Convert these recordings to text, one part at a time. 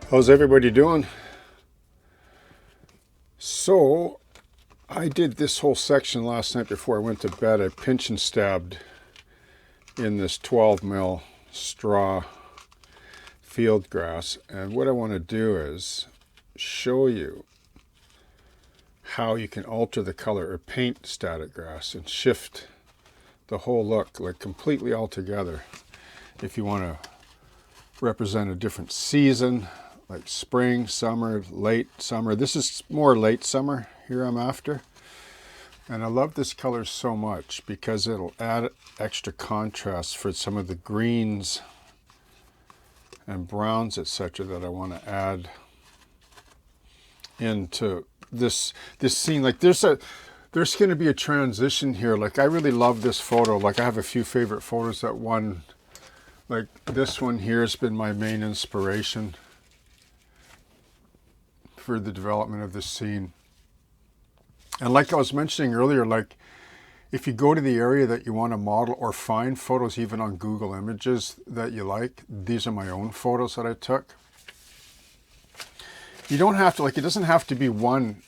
How's everybody doing? So, I did this whole section last night before I went to bed. I pinch and stabbed in this 12 mil straw field grass. And what I want to do is show you how you can alter the color or paint static grass and shift the whole look like completely all together. If you want to represent a different season, like spring, summer, late summer. This is more late summer here I'm after. And I love this color so much because it'll add extra contrast for some of the greens and browns, etc. that I want to add into this scene. Like there's going to be a transition here. Like I really love this photo. Like I have a few favorite photos that one, like this one here has been my main inspiration for the development of this scene. And like I was mentioning earlier, like if you go to the area that you want to model or find photos even on Google Images that you like, these are my own photos that I took. You don't have to, like, it doesn't have to be one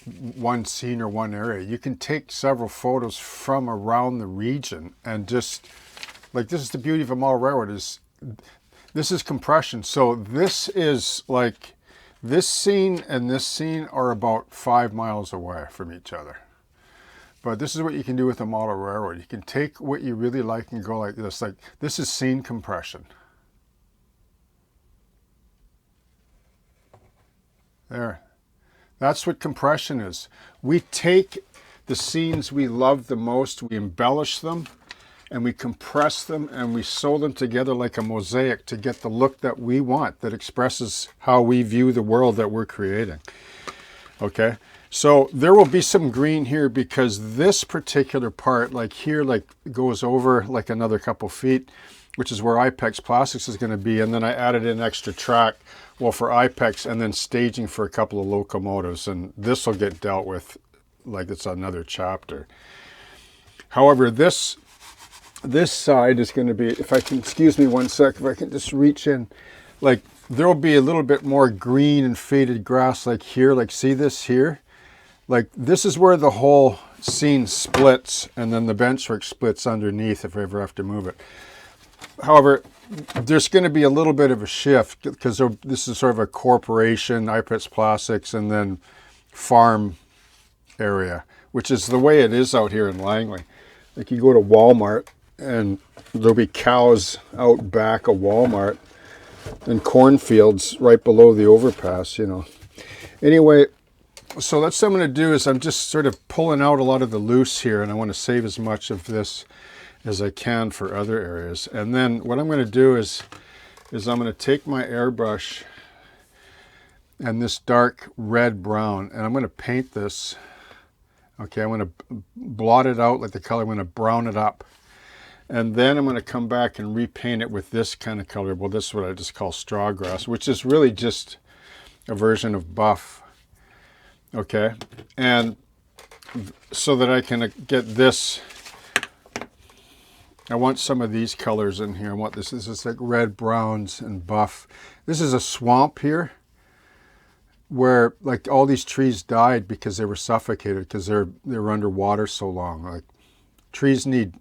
scene or one area. You can take several photos from around the region and just, like, this is the beauty of a model railroad, is this is compression. So this is like, this scene and this scene are about 5 miles away from each other. But this is what you can do with a model railroad. You can take what you really like and go like this. Like, this is scene compression. There. That's what compression is. We take the scenes we love the most, we embellish them, and we compress them and we sew them together like a mosaic to get the look that we want, that expresses how we view the world that we're creating. Okay, so there will be some green here because this particular part, like here, like goes over like another couple feet, which is where Ipex Plastics is going to be. And then I added an extra track, well, for Ipex, and then staging for a couple of locomotives. And this will get dealt with like it's another chapter. However, this side is going to be, if I can, excuse me one sec, if I can just reach in, like there'll be a little bit more green and faded grass like here, like see this here? Like this is where the whole scene splits and then the benchwork splits underneath if I ever have to move it. However, there's going to be a little bit of a shift because this is sort of a corporation, Ipex Plastics, and then farm area, which is the way it is out here in Langley. Like you go to Walmart and there'll be cows out back of Walmart and cornfields right below the overpass, you know. Anyway, so that's what I'm going to do is I'm just sort of pulling out a lot of the loose here, and I want to save as much of this as I can for other areas. And then what I'm going to do is I'm going to take my airbrush and this dark red brown, and I'm going to paint this. Okay, I'm going to blot it out like the color. I'm going to brown it up. And then I'm going to come back and repaint it with this kind of color. Well, this is what I just call straw grass, which is really just a version of buff. Okay, and so that I can get this, I want some of these colors in here. I want this is like red, browns, and buff. This is a swamp here where like all these trees died because they were suffocated because they were underwater so long. Like trees need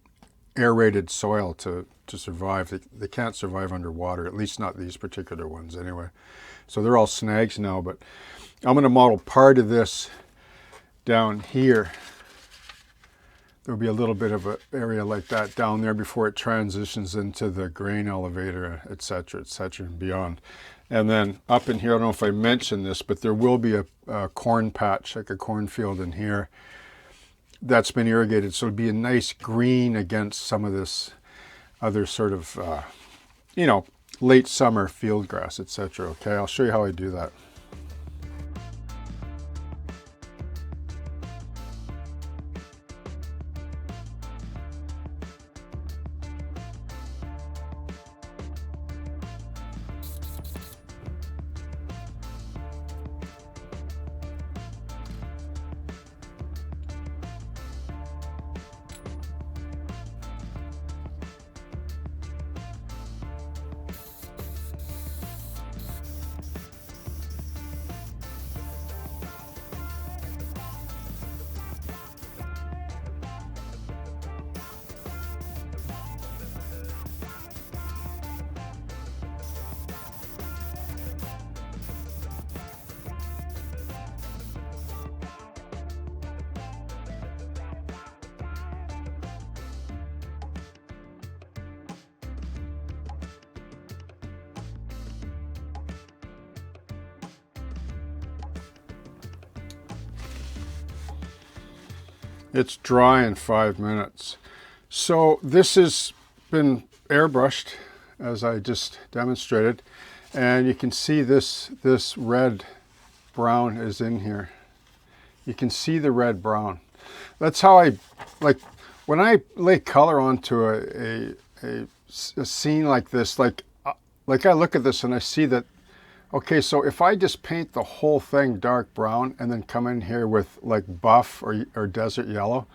aerated soil to survive. They can't survive underwater, at least not these particular ones anyway. So they're all snags now, but I'm going to model part of this down here. There'll be a little bit of an area like that down there before it transitions into the grain elevator, etc., and beyond. And then up in here, I don't know if I mentioned this, but there will be a corn patch, like a cornfield in here, that's been irrigated. So it'd be a nice green against some of this other sort of, you know, late summer field grass, etc. Okay, I'll show you how I do that. It's dry in 5 minutes. So this has been airbrushed, as I just demonstrated, and you can see this red brown is in here. You can see the red brown. That's how I like when I lay color onto a scene like this. Like I look at this and I see that, okay, so if I just paint the whole thing dark brown and then come in here with like buff or desert yellow,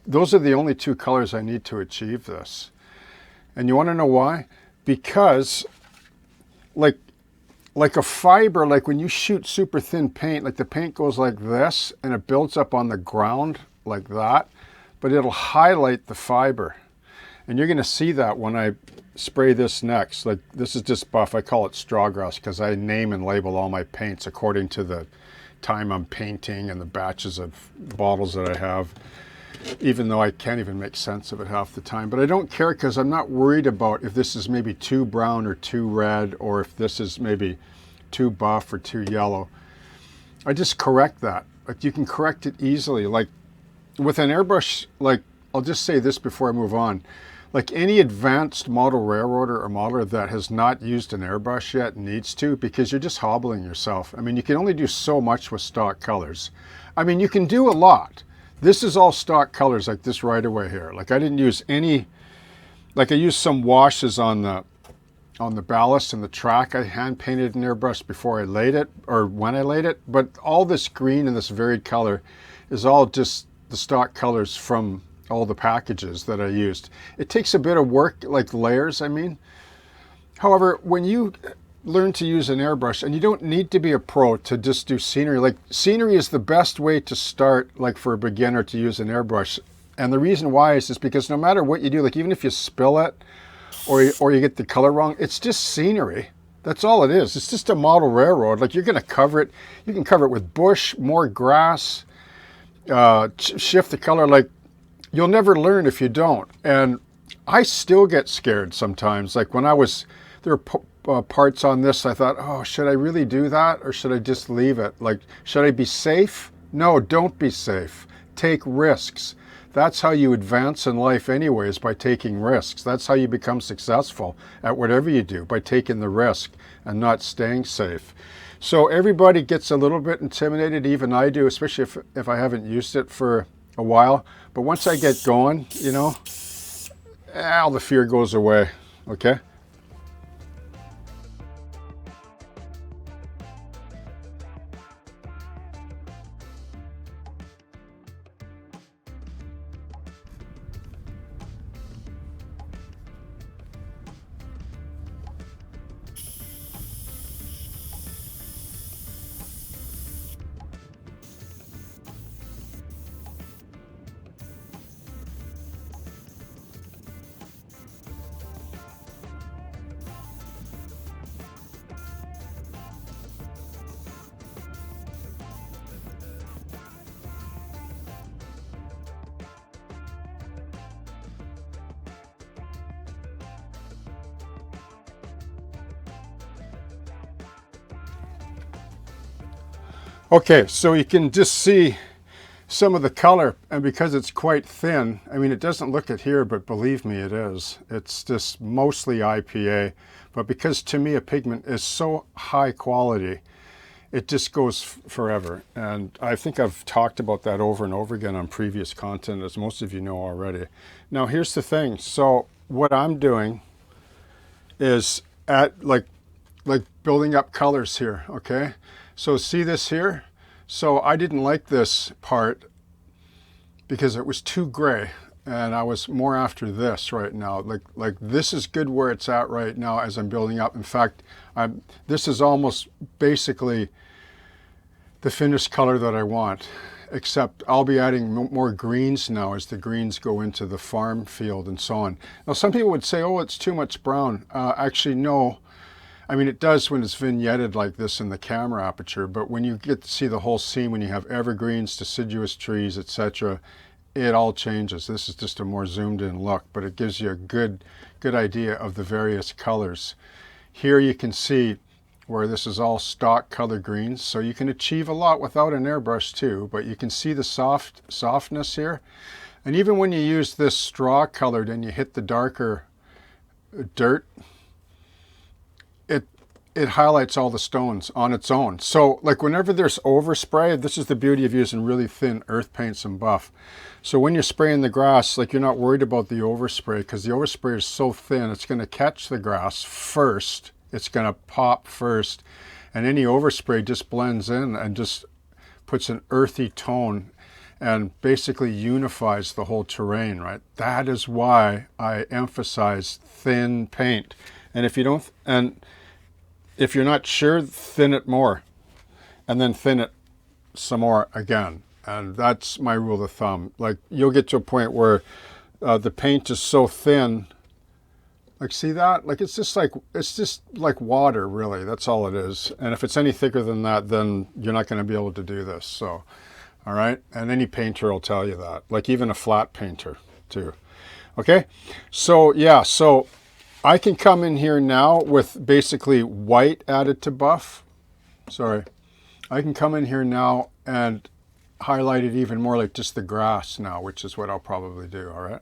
those are the only two colors I need to achieve this. And you want to know why? Because like a fiber, like when you shoot super thin paint, like the paint goes like this and it builds up on the ground like that, but it'll highlight the fiber. And you're going to see that when I spray this next. Like this is just buff. I call it straw grass because I name and label all my paints according to the time I'm painting and the batches of bottles that I have, even though I can't even make sense of it half the time. But I don't care because I'm not worried about if this is maybe too brown or too red, or if this is maybe too buff or too yellow. I just correct that. Like you can correct it easily. Like with an airbrush, like I'll just say this before I move on. Like any advanced model railroader or modeler that has not used an airbrush yet needs to, because you're just hobbling yourself. I mean, you can only do so much with stock colors. I mean, you can do a lot. This is all stock colors, like this right away here. Like I didn't use any, like I used some washes on the ballast and the track. I hand painted an airbrush before I laid it, or when I laid it. But all this green and this varied color is all just the stock colors from all the packages that I used. It takes a bit of work, like layers, I mean. However, when you learn to use an airbrush, and you don't need to be a pro to just do scenery. Like scenery is the best way to start, like for a beginner, to use an airbrush. And the reason why is because no matter what you do, like even if you spill it or you get the color wrong, it's just scenery. That's all it is. It's just a model railroad. Like you're going to cover it. You can cover it with bush, more grass, shift the color. Like you'll never learn if you don't. And I still get scared sometimes. Like when there were parts on this, I thought, oh, should I really do that? Or should I just leave it? Like, should I be safe? No, don't be safe. Take risks. That's how you advance in life anyways, by taking risks. That's how you become successful at whatever you do, by taking the risk and not staying safe. So everybody gets a little bit intimidated, even I do, especially if I haven't used it for a while. But once I get going, you know, all the fear goes away, okay? Okay, so you can just see some of the color, and because it's quite thin, I mean, it doesn't look it here, but believe me, it is. It's just mostly IPA, but because to me a pigment is so high quality, it just goes forever. And I think I've talked about that over and over again on previous content, as most of you know already. Now, here's the thing. So what I'm doing is like building up colors here, okay? So see this here? So I didn't like this part because it was too gray, and I was more after this right now. Like this is good where it's at right now as I'm building up. In fact, this is almost basically the finished color that I want, except I'll be adding more greens now as the greens go into the farm field and so on. Now some people would say, oh, it's too much brown. Actually, no. I mean, it does when it's vignetted like this in the camera aperture, but when you get to see the whole scene, when you have evergreens, deciduous trees, etc., it all changes. This is just a more zoomed in look, but it gives you a good idea of the various colors. Here you can see where this is all stock color greens. So you can achieve a lot without an airbrush too, but you can see the softness here. And even when you use this straw colored and you hit the darker dirt, it highlights all the stones on its own. So like whenever there's overspray, this is the beauty of using really thin earth paints and buff. So when you're spraying the grass, like you're not worried about the overspray, because the overspray is so thin, it's going to catch the grass first. It's going to pop first. And any overspray just blends in and just puts an earthy tone and basically unifies the whole terrain, right? That is why I emphasize thin paint. And if you're not sure, thin it more, and then thin it some more again. And that's my rule of thumb. Like you'll get to a point where the paint is so thin, like see that? Like it's just like water, really. That's all it is. And if it's any thicker than that, then you're not going to be able to do this. So, all right. And any painter will tell you that. Like even a flat painter too. Okay. So yeah. So I can come in here now with basically white added to buff. Sorry. I can come in here now and highlight it even more, like just the grass now, which is what I'll probably do. All right.